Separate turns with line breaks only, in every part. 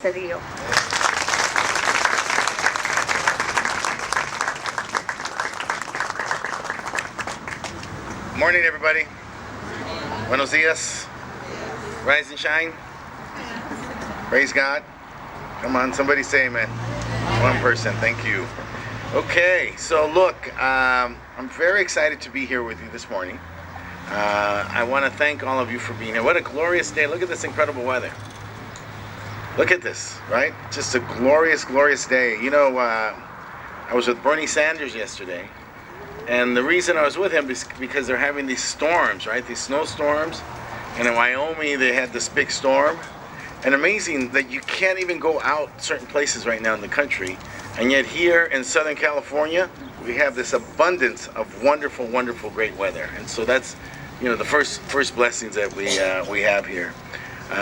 Cedillo.
Morning, everybody. Buenos dias. Rise and shine. Praise God. Come on, somebody say amen. One person, thank you. Okay, so look, I'm very excited to be here with you this morning. I want to thank all of you for being here. What a glorious day. Look at this incredible weather. Look at this, right? Just a glorious, glorious day. You know, I was with Bernie Sanders yesterday, and the reason I was with him is because they're having these storms, right? These snowstorms. And in Wyoming, they had this big storm. And amazing that you can't even go out certain places right now in the country. And yet here in Southern California, we have this abundance of wonderful, wonderful, great weather. And so that's, you know, the first blessings that we have here.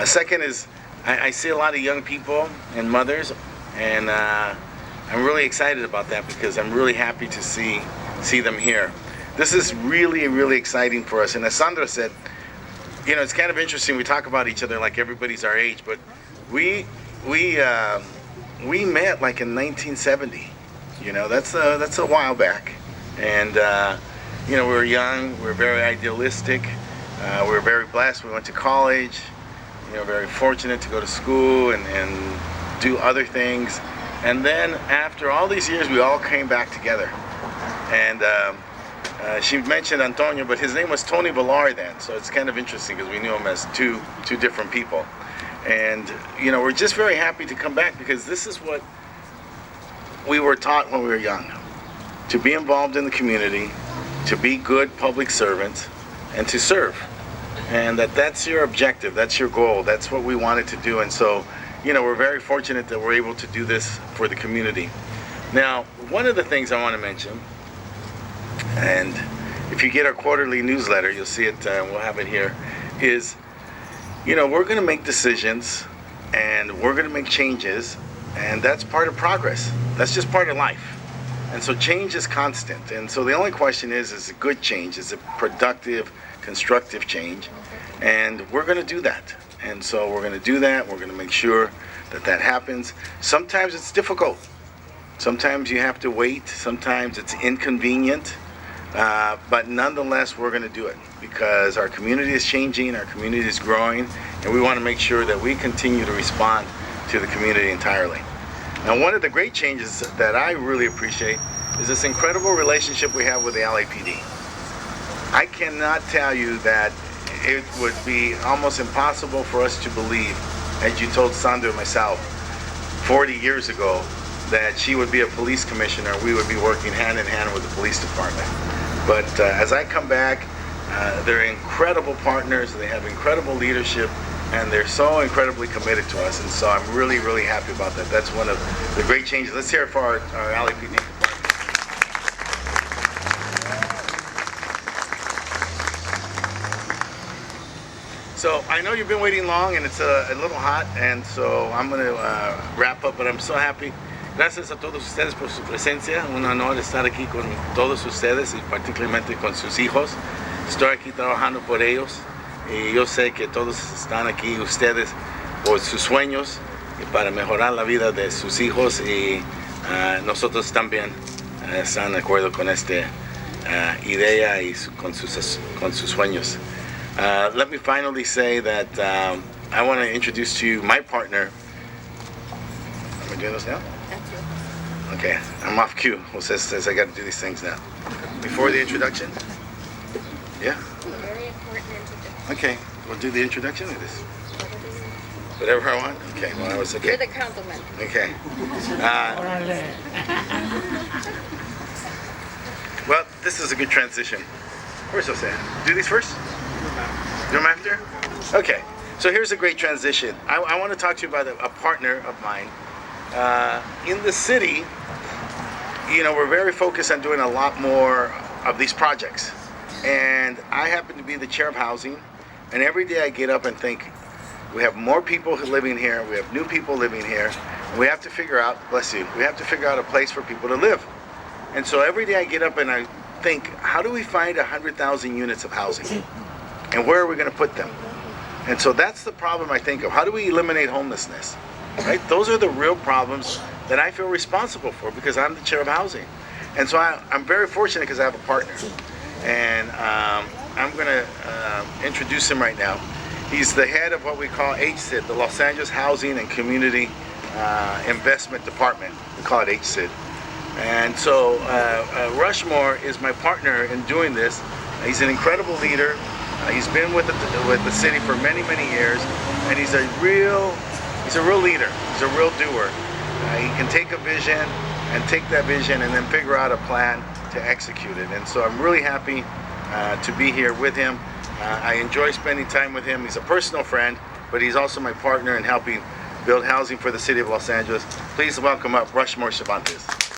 Second is, I see a lot of young people and mothers, and I'm really excited about that because I'm really happy to see them here. This is really, really exciting for us. And as Sandra said, you know, it's kind of interesting. We talk about each other like everybody's our age, but we met like in 1970. You know, that's a while back, and you know, we were young, we were very idealistic, we were very blessed. We went to college, you know, very fortunate to go to school and do other things, and then after all these years, we all came back together, and. She mentioned Antonio, but his name was Tony Villar then, so it's kind of interesting because we knew him as two different people. And, you know, we're just very happy to come back because this is what we were taught when we were young. To be involved in the community, to be good public servants, and to serve. And that's your objective, that's your goal, that's what we wanted to do. And so, you know, we're very fortunate that we're able to do this for the community. Now, one of the things I want to mention, and if you get our quarterly newsletter, you'll see it, we'll have it here, is, you know, we're going to make decisions and we're going to make changes, and that's part of progress. That's just part of life. And so change is constant. And so the only question is it good change? Is it productive, constructive change? And we're going to do that. And so we're going to do that. We're going to make sure that that happens. Sometimes it's difficult. Sometimes you have to wait. Sometimes it's inconvenient. But nonetheless, we're going to do it because our community is changing, our community is growing, and we want to make sure that we continue to respond to the community entirely. Now, one of the great changes that I really appreciate is this incredible relationship we have with the LAPD. I cannot tell you that it would be almost impossible for us to believe, as you told Sandra and myself 40 years ago, that she would be a police commissioner, we would be working hand in hand with the police department. But as I come back, they're incredible partners, they have incredible leadership, and they're so incredibly committed to us, and so I'm really, really happy about that. That's one of the great changes. Let's hear it for our LAPD department. So I know you've been waiting long, and it's a little hot, and so I'm going to wrap up, but I'm so happy. Gracias a todos ustedes por su presencia. Un honor estar aquí con todos ustedes y particularmente con sus hijos. Estoy aquí trabajando por ellos y yo sé que todos están aquí ustedes por sus sueños y para mejorar la vida de sus hijos, y nosotros también están de acuerdo con esta idea y con sus sueños. Let me finally say that I want to introduce to you my partner. Am I doing this now? Okay, I'm off cue. Well, says I got to do these things now. Before the introduction? Yeah?
Very important introduction.
Okay, we'll do the introduction of this. Whatever I want? Okay, well, I was okay.
You're the compliment.
Okay. Well, this is a good transition. Where's Jose? Do these first? Do them after? Okay, so here's a great transition. I want to talk to you about a partner of mine. In the city, you know, we're very focused on doing a lot more of these projects. And I happen to be the chair of housing, and every day I get up and think, we have more people living here, we have new people living here, and we have to figure out, bless you, we have to figure out a place for people to live. And so every day I get up and I think, how do we find 100,000 units of housing? And where are we going to put them? And so that's the problem I think of. How do we eliminate homelessness? right? Those are the real problems that I feel responsible for because I'm the chair of housing. And so I'm very fortunate because I have a partner. And I'm going to introduce him right now. He's the head of what we call HCID, the Los Angeles Housing and Community Investment Department. We call it HCID. And so Rushmore is my partner in doing this. He's an incredible leader. He's been with the city for many, many years, and he's a real leader. He's a real doer. He can take a vision and take that vision and then figure out a plan to execute it. And so I'm really happy to be here with him. I enjoy spending time with him. He's a personal friend, but he's also my partner in helping build housing for the city of Los Angeles. Please welcome up Rushmore Cervantes.